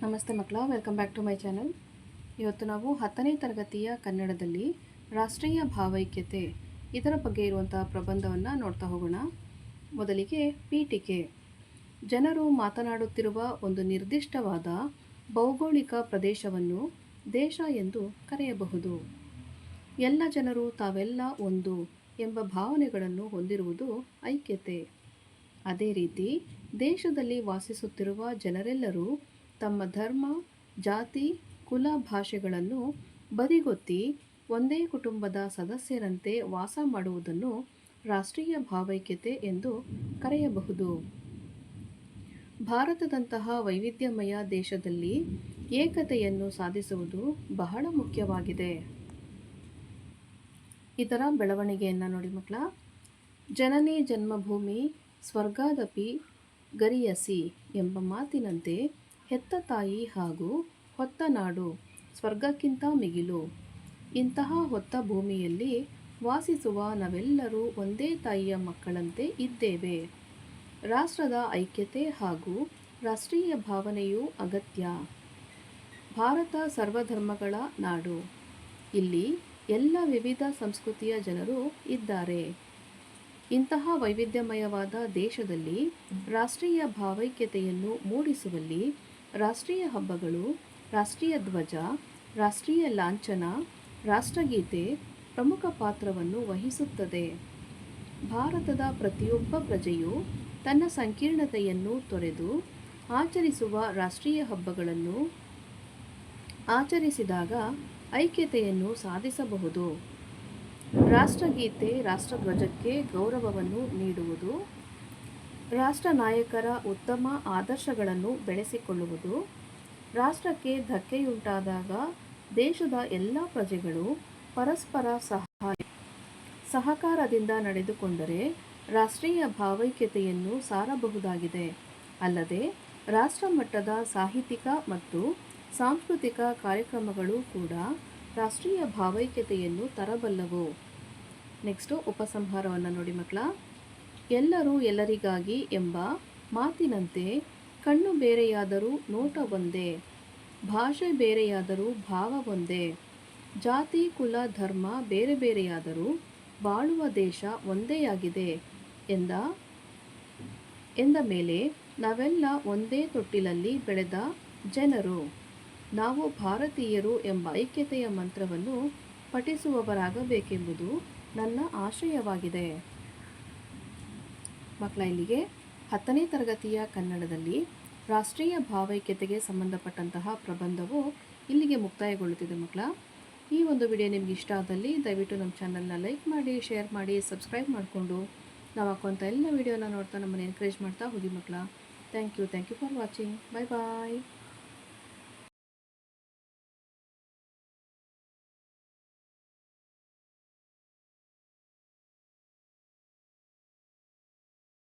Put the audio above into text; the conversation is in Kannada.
ನಮಸ್ತೆ ಮಕ್ಕಳ, welcome back to my channel. ಇವತ್ತು ನಾವು 10ನೇ ತರಗತಿಯ ಕನ್ನಡದಲ್ಲಿ ರಾಷ್ಟ್ರೀಯ ಭಾವೈಕ್ಯತೆ ಇದರ ಬಗ್ಗೆ ಇರುವಂಥ ಪ್ರಬಂಧವನ್ನು ನೋಡ್ತಾ ಹೋಗೋಣ. ಮೊದಲಿಗೆ ಪೀಠಿಕೆ. ಜನರು ಮಾತನಾಡುತ್ತಿರುವ ಒಂದು ನಿರ್ದಿಷ್ಟವಾದ ಭೌಗೋಳಿಕ ಪ್ರದೇಶವನ್ನು ದೇಶ ಎಂದು ಕರೆಯಬಹುದು. ಎಲ್ಲ ಜನರು ತಾವೆಲ್ಲ ಒಂದು ಎಂಬ ಭಾವನೆಗಳನ್ನು ಹೊಂದಿರುವುದು ಐಕ್ಯತೆ. ಅದೇ ರೀತಿ ದೇಶದಲ್ಲಿ ವಾಸಿಸುತ್ತಿರುವ ಜನರೆಲ್ಲರೂ ತಮ್ಮ ಧರ್ಮ, ಜಾತಿ, ಕುಲ, ಭಾಷೆಗಳನ್ನು ಬದಿಗೊತ್ತಿ ಒಂದೇ ಕುಟುಂಬದ ಸದಸ್ಯರಂತೆ ವಾಸ ಮಾಡುವುದನ್ನು ರಾಷ್ಟ್ರೀಯ ಭಾವೈಕ್ಯತೆ ಎಂದು ಕರೆಯಬಹುದು. ಭಾರತದಂತಹ ವೈವಿಧ್ಯಮಯ ದೇಶದಲ್ಲಿ ಏಕತೆಯನ್ನು ಸಾಧಿಸುವುದು ಬಹಳ ಮುಖ್ಯವಾಗಿದೆ. ಇದರ ಬೆಳವಣಿಗೆಯನ್ನು ನೋಡಿ ಮಕ್ಕಳ. ಜನನಿ ಜನ್ಮಭೂಮಿ ಸ್ವರ್ಗಾದಪಿ ಗರಿಯಸಿ ಎಂಬ ಮಾತಿನಂತೆ ಹೆತ್ತ ತಾಯಿ ಹಾಗೂ ಹೊತ್ತ ನಾಡು ಸ್ವರ್ಗಕ್ಕಿಂತ ಮಿಗಿಲು. ಇಂತಹ ಹೊತ್ತ ಭೂಮಿಯಲ್ಲಿ ವಾಸಿಸುವ ನಾವೆಲ್ಲರೂ ಒಂದೇ ತಾಯಿಯ ಮಕ್ಕಳಂತೆ ಇದ್ದೇವೆ. ರಾಷ್ಟ್ರದ ಐಕ್ಯತೆ ಹಾಗೂ ರಾಷ್ಟ್ರೀಯ ಭಾವನೆಯು ಅಗತ್ಯ. ಭಾರತ ಸರ್ವಧರ್ಮಗಳ ನಾಡು. ಇಲ್ಲಿ ಎಲ್ಲ ವಿವಿಧ ಸಂಸ್ಕೃತಿಯ ಜನರು ಇದ್ದಾರೆ. ಇಂತಹ ವೈವಿಧ್ಯಮಯವಾದ ದೇಶದಲ್ಲಿ ರಾಷ್ಟ್ರೀಯ ಭಾವೈಕ್ಯತೆಯನ್ನು ಮೂಡಿಸುವಲ್ಲಿ ರಾಷ್ಟ್ರೀಯ ಹಬ್ಬಗಳು, ರಾಷ್ಟ್ರೀಯ ಧ್ವಜ, ರಾಷ್ಟ್ರೀಯ ಲಾಂಛನ, ರಾಷ್ಟ್ರಗೀತೆ ಪ್ರಮುಖ ಪಾತ್ರವನ್ನು ವಹಿಸುತ್ತದೆ. ಭಾರತದ ಪ್ರತಿಯೊಬ್ಬ ಪ್ರಜೆಯು ತನ್ನ ಸಂಕೀರ್ಣತೆಯನ್ನು ತೊರೆದು ಆಚರಿಸುವ ರಾಷ್ಟ್ರೀಯ ಹಬ್ಬಗಳನ್ನು ಆಚರಿಸಿದಾಗ ಐಕ್ಯತೆಯನ್ನು ಸಾಧಿಸಬಹುದು. ರಾಷ್ಟ್ರಗೀತೆ ರಾಷ್ಟ್ರಧ್ವಜಕ್ಕೆ ಗೌರವವನ್ನು ನೀಡುವುದು, ರಾಷ್ಟ್ರ ನಾಯಕರ ಉತ್ತಮ ಆದರ್ಶಗಳನ್ನು ಬೆಳೆಸಿಕೊಳ್ಳುವುದು, ರಾಷ್ಟ್ರಕ್ಕೆ ಧಕ್ಕೆಯುಂಟಾದಾಗ ದೇಶದ ಎಲ್ಲ ಪ್ರಜೆಗಳು ಪರಸ್ಪರ ಸಹಕಾರದಿಂದ ನಡೆದುಕೊಂಡರೆ ರಾಷ್ಟ್ರೀಯ ಭಾವೈಕ್ಯತೆಯನ್ನು ಸಾರಬಹುದಾಗಿದೆ. ಅಲ್ಲದೆ ರಾಷ್ಟ್ರ ಮಟ್ಟದ ಸಾಹಿತ್ಯಿಕ ಮತ್ತು ಸಾಂಸ್ಕೃತಿಕ ಕಾರ್ಯಕ್ರಮಗಳು ಕೂಡ ರಾಷ್ಟ್ರೀಯ ಭಾವೈಕ್ಯತೆಯನ್ನು ತರಬಲ್ಲವು. ನೆಕ್ಸ್ಟು ಉಪಸಂಹಾರವನ್ನು ನೋಡಿ ಮಕ್ಕಳ. ಎಲ್ಲರೂ ಎಲ್ಲರಿಗಾಗಿ ಎಂಬ ಮಾತಿನಂತೆ ಕಣ್ಣು ಬೇರೆಯಾದರೂ ನೋಟ ಒಂದೇ, ಭಾಷೆ ಬೇರೆಯಾದರೂ ಭಾವ ಒಂದೇ, ಜಾತಿ ಕುಲ ಧರ್ಮ ಬೇರೆ ಬೇರೆಯಾದರೂ ಬಾಳುವ ದೇಶ ಒಂದೇಯಾಗಿದೆ ಎಂದ ಮೇಲೆ ನಾವೆಲ್ಲ ಒಂದೇ ತೊಟ್ಟಿಲಲ್ಲಿ ಬೆಳೆದ ಜನರು. ನಾವು ಭಾರತೀಯರು ಎಂಬ ಐಕ್ಯತೆಯ ಮಂತ್ರವನ್ನು ಪಠಿಸುವವರಾಗಬೇಕೆಂಬುದು ನನ್ನ ಆಶಯವಾಗಿದೆ. ಮಕ್ಕಳ, ಇಲ್ಲಿಗೆ 10ನೇ ತರಗತಿಯ ಕನ್ನಡದಲ್ಲಿ ರಾಷ್ಟ್ರೀಯ ಭಾವೈಕ್ಯತೆಗೆ ಸಂಬಂಧಪಟ್ಟಂತಹ ಪ್ರಬಂಧವು ಇಲ್ಲಿಗೆ ಮುಕ್ತಾಯಗೊಳ್ಳುತ್ತಿದೆ. ಮಕ್ಕಳ, ಈ ಒಂದು ವಿಡಿಯೋ ನಿಮ್ಗೆ ಇಷ್ಟ ಆದಲ್ಲಿ ದಯವಿಟ್ಟು ನಮ್ಮ ಚಾನಲ್ನ ಲೈಕ್ ಮಾಡಿ, ಶೇರ್ ಮಾಡಿ, ಸಬ್ಸ್ಕ್ರೈಬ್ ಮಾಡಿಕೊಂಡು ನಾವು ಹಾಕುವಂಥ ಎಲ್ಲ ವಿಡಿಯೋನ ನೋಡ್ತಾ ನಮ್ಮನ್ನು ಎನ್ಕರೇಜ್ ಮಾಡ್ತಾ ಹೋಗಿ ಮಕ್ಕಳ. Thank you for watching. Bye bye.